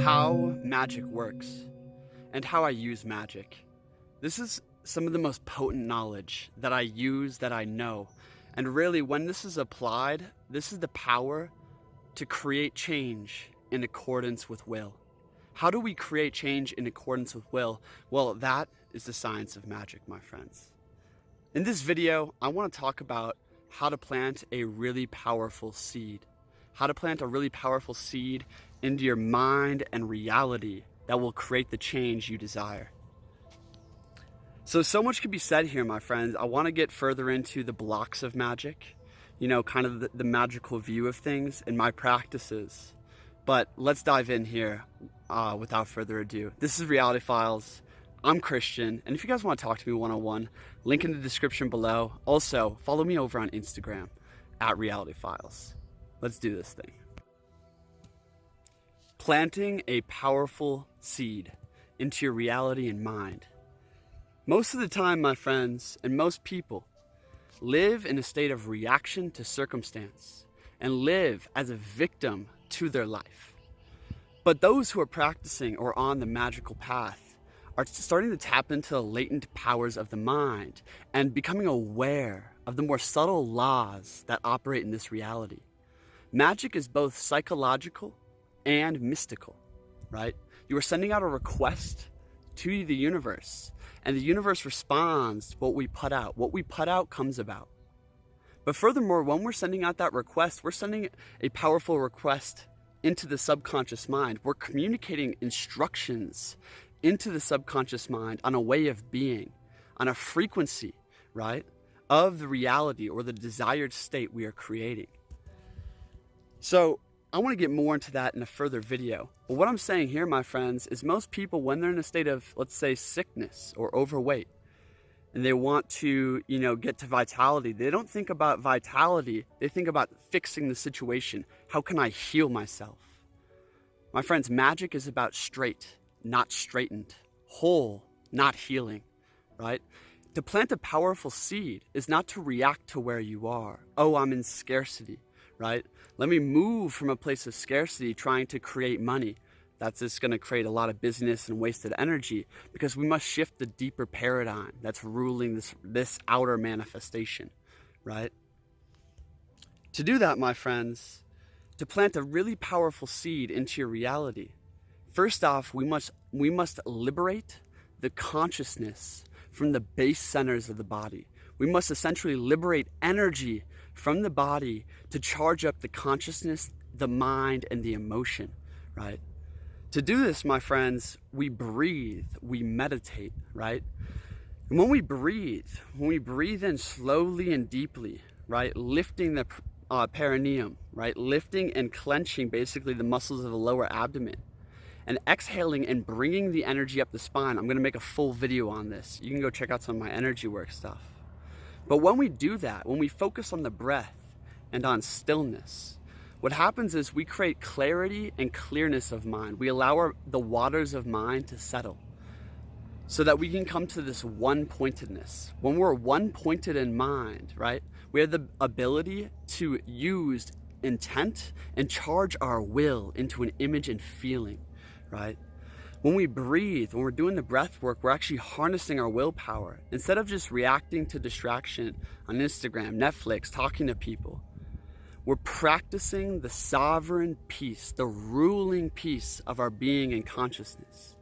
how magic works and how I use magic. This is some of the most potent knowledge that I use, that I know. And really, when this is applied, this is the power to create change in accordance with will. How do we create change in accordance with will? Well, that is the science of magic, my friends. In this video, I want to talk about how to plant a really powerful seed. How to plant a really powerful seed into your mind and reality that will create the change you desire. So much could be said here, my friends. I want to get further into the blocks of magic, kind of the magical view of things and my practices. But let's dive in here without further ado. This is Reality Files. I'm Kristian, and if you guys want to talk to me one-on-one, link in the description below. Also, follow me over on Instagram at Reality Files. Let's do this thing. Planting a powerful seed into your reality and mind. Most of the time, my friends, and most people live in a state of reaction to circumstance and live as a victim to their life. But those who are practicing or on the magical path are starting to tap into the latent powers of the mind and becoming aware of the more subtle laws that operate in this reality. Magic is both psychological and mystical, right? You are sending out a request to the universe, and the universe responds to what we put out. What we put out comes about. But furthermore, when we're sending out that request, we're sending a powerful request into the subconscious mind. We're communicating instructions into the subconscious mind on a way of being, on a frequency, right, of the reality or the desired state we are creating. So I want to get more into that in a further video. But what I'm saying here, my friends, is most people, when they're in a state of, let's say, sickness or overweight, and they want to, get to vitality, they don't think about vitality. They think about fixing the situation. How can I heal myself? My friends, magic is about straight, not straightened, whole, not healing, right? To plant a powerful seed is not to react to where you are. Oh, I'm in scarcity, right? Let me move from a place of scarcity trying to create money. That's just going to create a lot of business and wasted energy, because we must shift the deeper paradigm that's ruling this outer manifestation, right? To do that, my friends, to plant a really powerful seed into your reality, first off, we must liberate the consciousness from the base centers of the body. We must essentially liberate energy from the body to charge up the consciousness, the mind, and the emotion, right? To do this, my friends, we breathe, we meditate, right? And when we breathe in slowly and deeply, right, lifting the perineum, right, lifting and clenching basically the muscles of the lower abdomen, and exhaling and bringing the energy up the spine. I'm going to make a full video on this. You can go check out some of my energy work stuff. But when we do that, when we focus on the breath and on stillness, what happens is we create clarity and clearness of mind. We allow the waters of mind to settle so that we can come to this one-pointedness. When we're one-pointed in mind, right, we have the ability to use intent and charge our will into an image and feeling, right? When we breathe, when we're doing the breath work, we're actually harnessing our willpower. Instead of just reacting to distraction on Instagram, Netflix, talking to people, we're practicing the sovereign peace, the ruling peace of our being and consciousness.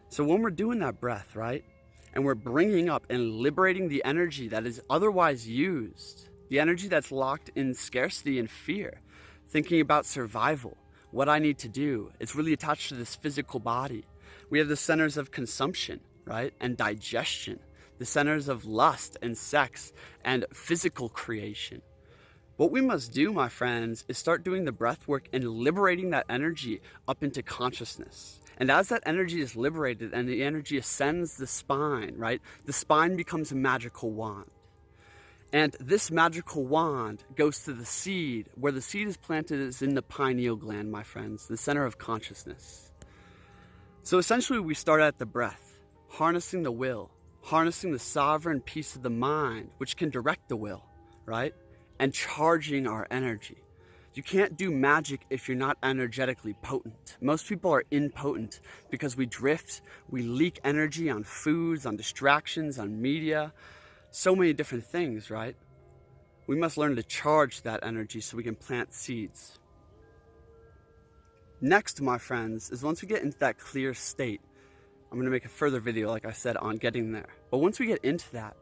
So when we're doing that breath, right, and we're bringing up and liberating the energy that is otherwise used, the energy that's locked in scarcity and fear, thinking about survival, what I need to do, it's really attached to this physical body. We have the centers of consumption, right, and digestion, the centers of lust and sex and physical creation. What we must do, my friends, is start doing the breath work and liberating that energy up into consciousness. And as that energy is liberated and the energy ascends the spine, right, the spine becomes a magical wand. And this magical wand goes to the seed. Where the seed is planted is in the pineal gland, my friends, the center of consciousness. So essentially we start at the breath, harnessing the will, harnessing the sovereign peace of the mind, which can direct the will, right? And charging our energy. You can't do magic if you're not energetically potent. Most people are impotent because we drift, we leak energy on foods, on distractions, on media, so many different things, right? We must learn to charge that energy so we can plant seeds. Next, my friends, is once we get into that clear state, I'm going to make a further video, like I said, on getting there. But once we get into that,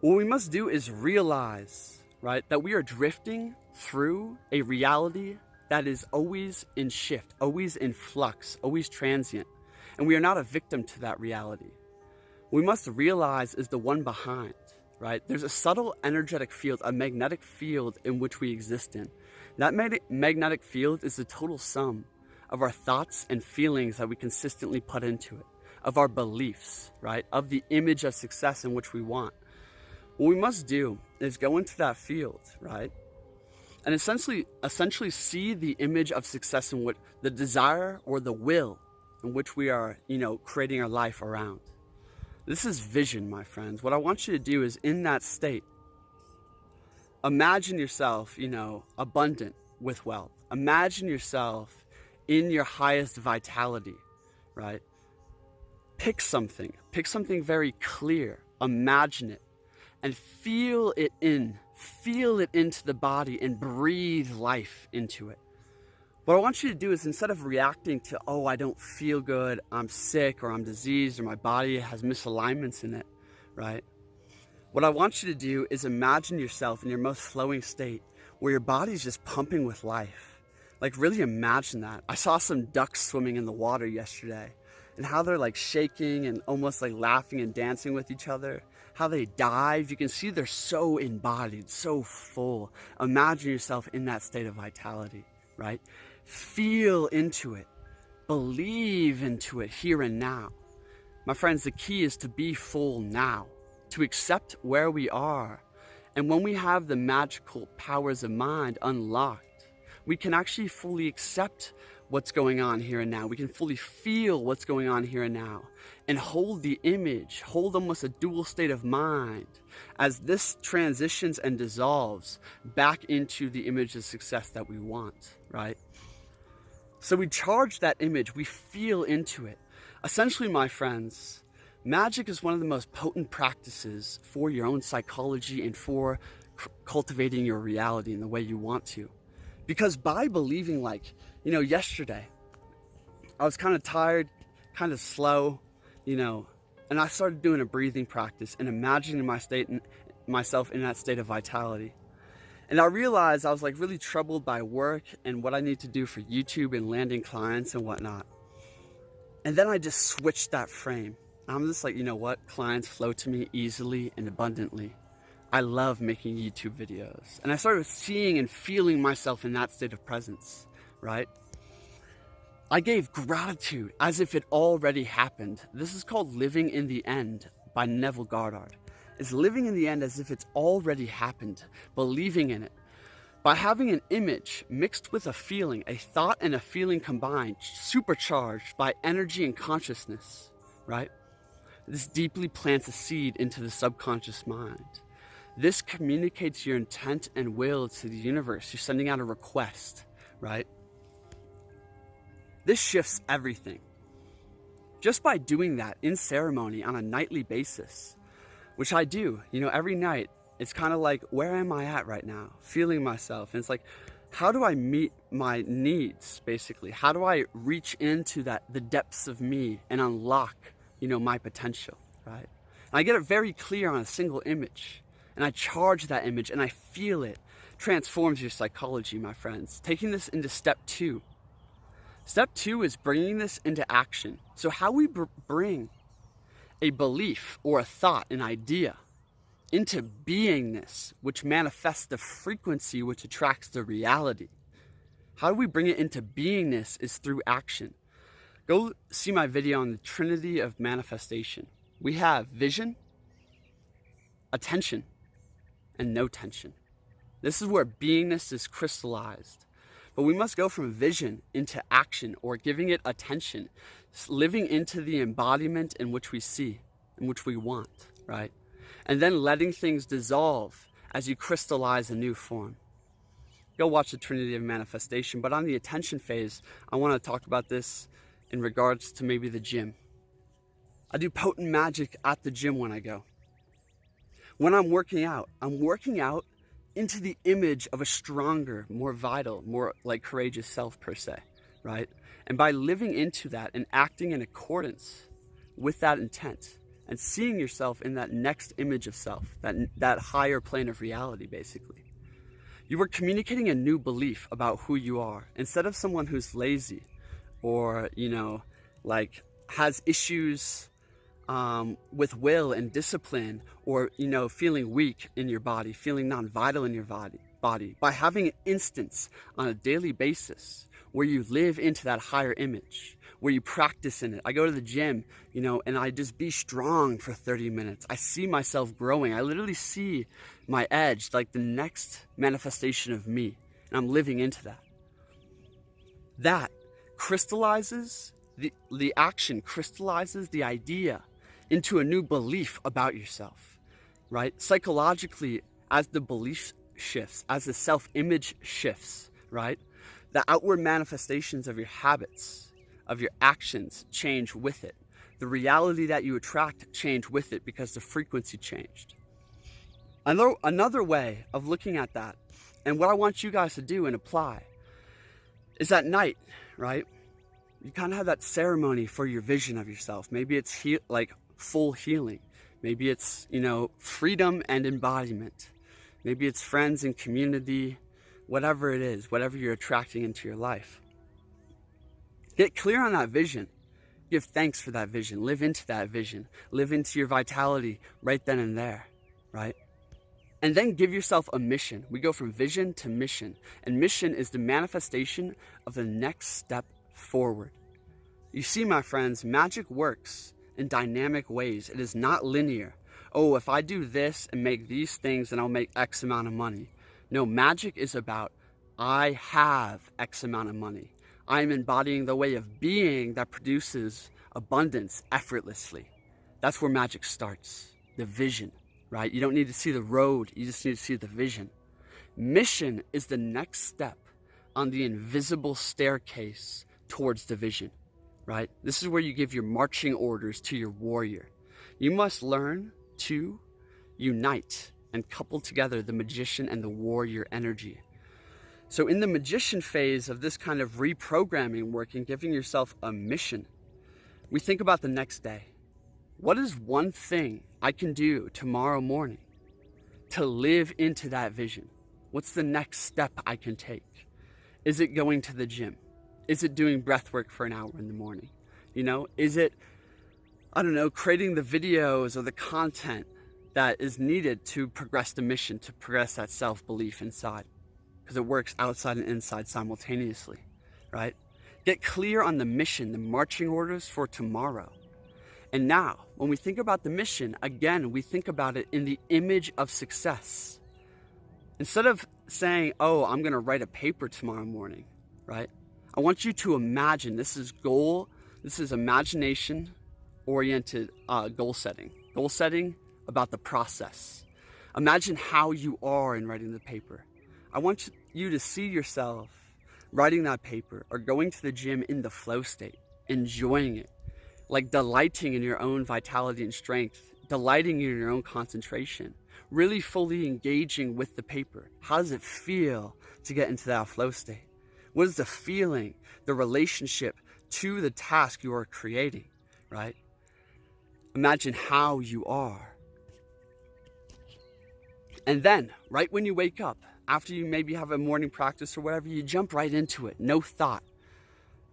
what we must do is realize, right, that we are drifting through a reality that is always in shift, always in flux, always transient. And we are not a victim to that reality. What we must realize is the one behind, right? There's a subtle energetic field, a magnetic field in which we exist in. That magnetic field is the total sum of our thoughts and feelings that we consistently put into it, of our beliefs, right? Of the image of success in which we want. What we must do is go into that field, right? And essentially see the image of success in what the desire or the will in which we are, creating our life around. This is vision, my friends. What I want you to do is, in that state, imagine yourself, abundant with wealth. Imagine yourself in your highest vitality, right? Pick something very clear, imagine it, and feel it into the body and breathe life into it. What I want you to do is, instead of reacting to, oh, I don't feel good, I'm sick, or I'm diseased, or my body has misalignments in it, right? What I want you to do is imagine yourself in your most flowing state, where your body's just pumping with life. Like, really imagine that. I saw some ducks swimming in the water yesterday, and how they're like shaking and almost like laughing and dancing with each other. How they dive, you can see they're so embodied, so full. Imagine yourself in that state of vitality, right? Feel into it, believe into it here and now. My friends, the key is to be full now, to accept where we are. And when we have the magical powers of mind unlocked, we can actually fully accept what's going on here and now. We can fully feel what's going on here and now, and hold the image, hold almost a dual state of mind as this transitions and dissolves back into the image of success that we want, right? So we charge that image, we feel into it. Essentially, my friends, magic is one of the most potent practices for your own psychology and for cultivating your reality in the way you want to. Because by believing, yesterday, I was kind of tired, kind of slow, and I started doing a breathing practice and imagining myself in that state of vitality. And I realized I was really troubled by work and what I need to do for YouTube and landing clients and whatnot. And then I just switched that frame. I'm just like, clients flow to me easily and abundantly. I love making YouTube videos. And I started seeing and feeling myself in that state of presence, right? I gave gratitude as if it already happened. This is called Living in the End by Neville Goddard. It's living in the end as if it's already happened, believing in it. By having an image mixed with a feeling, a thought and a feeling combined, supercharged by energy and consciousness, right? This deeply plants a seed into the subconscious mind. This communicates your intent and will to the universe. You're sending out a request, right? This shifts everything. Just by doing that in ceremony on a nightly basis, which I do, every night, it's kind of like, where am I at right now? Feeling myself. And it's like, how do I meet my needs, basically? How do I reach into the depths of me and unlock, my potential, right? And I get it very clear on a single image. And I charge that image and I feel it. Transforms your psychology, my friends. Taking this into step 2. Step 2 is bringing this into action. So how we bring a belief or a thought, an idea, into beingness, which manifests the frequency which attracts the reality. How do we bring it into beingness is through action. Go see my video on the Trinity of Manifestation. We have vision, attention, and no tension. This is where beingness is crystallized. But we must go from vision into action, or giving it attention, living into the embodiment in which we see, in which we want, right? And then letting things dissolve as you crystallize a new form. go watch the Trinity of Manifestation. But on the attention phase, I want to talk about this in regards to maybe the gym. I do potent magic at the gym when I go. When I'm working out into the image of a stronger, more vital, more like courageous self per se, right? And by living into that and acting in accordance with that intent and seeing yourself in that next image of self, that higher plane of reality, basically, you are communicating a new belief about who you are. Instead of someone who's lazy or, like has issues with will and discipline, or, feeling weak in your body, feeling non-vital in your body, by having an instance on a daily basis where you live into that higher image, where you practice in it. I go to the gym, and I just be strong for 30 minutes. I see myself growing. I literally see my edge, like the next manifestation of me, and I'm living into that. That crystallizes, the action crystallizes the idea into a new belief about yourself, right? Psychologically, as the belief shifts, as the self-image shifts, right? The outward manifestations of your habits, of your actions change with it. The reality that you attract change with it because the frequency changed. Another way of looking at that, and what I want you guys to do and apply, is at night, right? You kind of have that ceremony for your vision of yourself. Maybe it's like full healing. Maybe it's, freedom and embodiment. Maybe it's friends and community, whatever it is, whatever you're attracting into your life. Get clear on that vision. Give thanks for that vision. Live into that vision. Live into your vitality right then and there, right? And then give yourself a mission. We go from vision to mission. And mission is the manifestation of the next step forward. You see, my friends, magic works in dynamic ways. It is not linear. Oh, if I do this and make these things, then I'll make X amount of money. No, magic is about, I have X amount of money. I'm embodying the way of being that produces abundance effortlessly. That's where magic starts, the vision, right? You don't need to see the road, you just need to see the vision. Mission is the next step on the invisible staircase towards the vision, right? This is where you give your marching orders to your warrior. You must learn to unite and couple together the magician and the warrior energy. So in the magician phase of this kind of reprogramming work and giving yourself a mission, we think about the next day. What is one thing I can do tomorrow morning to live into that vision? What's the next step I can take? Is it going to the gym? Is it doing breath work for an hour in the morning? Is it, creating the videos or the content that is needed to progress the mission, to progress that self-belief inside? Because it works outside and inside simultaneously, right? Get clear on the mission, the marching orders for tomorrow. And now, when we think about the mission, again, we think about it in the image of success. Instead of saying, oh, I'm going to write a paper tomorrow morning, right? I want you to imagine, this is imagination-oriented goal setting. Goal setting about the process. Imagine how you are in writing the paper. I want you to see yourself writing that paper or going to the gym in the flow state, enjoying it, like delighting in your own vitality and strength, delighting in your own concentration, really fully engaging with the paper. How does it feel to get into that flow state? What is the feeling, the relationship to the task you are creating, right? Imagine how you are. And then, right when you wake up, after you maybe have a morning practice or whatever, you jump right into it, no thought,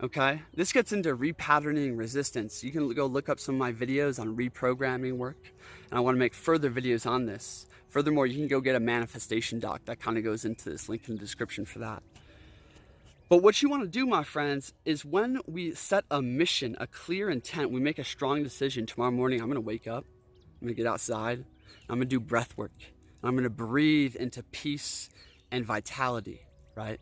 okay? This gets into repatterning resistance. You can go look up some of my videos on reprogramming work, and I want to make further videos on this. Furthermore, you can go get a manifestation doc that kind of goes into this, link in the description for that. But what you want to do, my friends, is when we set a mission, a clear intent, we make a strong decision. Tomorrow morning, I'm going to wake up, I'm going to get outside, I'm going to do breath work. I'm going to breathe into peace and vitality, right?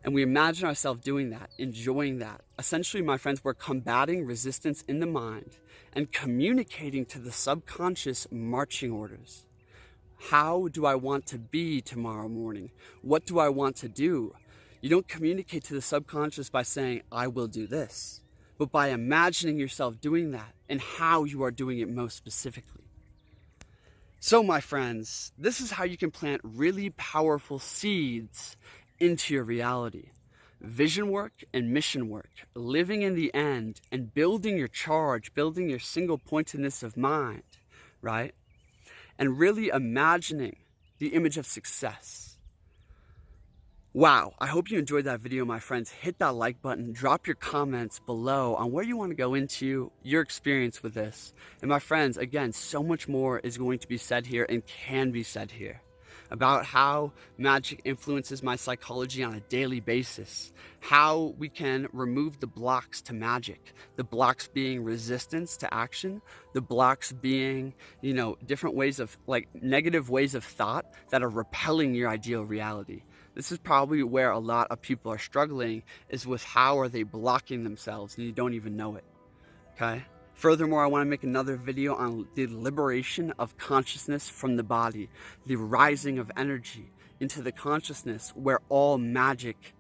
And we imagine ourselves doing that, enjoying that. Essentially, my friends, we're combating resistance in the mind and communicating to the subconscious marching orders. How do I want to be tomorrow morning? What do I want to do? You don't communicate to the subconscious by saying, I will do this, but by imagining yourself doing that and how you are doing it most specifically. So my friends, this is how you can plant really powerful seeds into your reality. Vision work and mission work, living in the end and building your charge, building your single pointedness of mind, right? And really imagining the image of success. Wow, I hope you enjoyed that video, my friends. Hit that like button, drop your comments below on where you want to go into your experience with this. And my friends, again, so much more is going to be said here and can be said here about how magic influences my psychology on a daily basis, how we can remove the blocks to magic, the blocks being resistance to action, the blocks being, different ways of, like, negative ways of thought that are repelling your ideal reality. This is probably where a lot of people are struggling, is with how are they blocking themselves and you don't even know it, okay? Furthermore, I want to make another video on the liberation of consciousness from the body, the rising of energy into the consciousness where all magic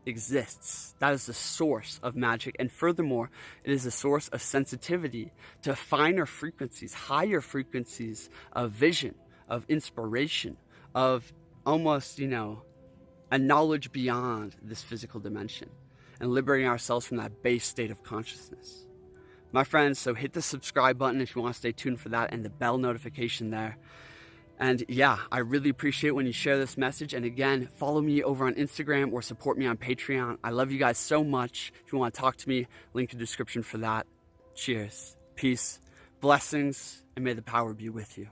exists. That is the source of magic. And furthermore, it is a source of sensitivity to finer frequencies, higher frequencies of vision, of inspiration, of almost, a knowledge beyond this physical dimension, and liberating ourselves from that base state of consciousness. My friends, so hit the subscribe button if you want to stay tuned for that, and the bell notification there. And yeah, I really appreciate when you share this message. And again, follow me over on Instagram or support me on Patreon. I love you guys so much. If you want to talk to me, link in the description for that. Cheers, peace, blessings, and may the power be with you.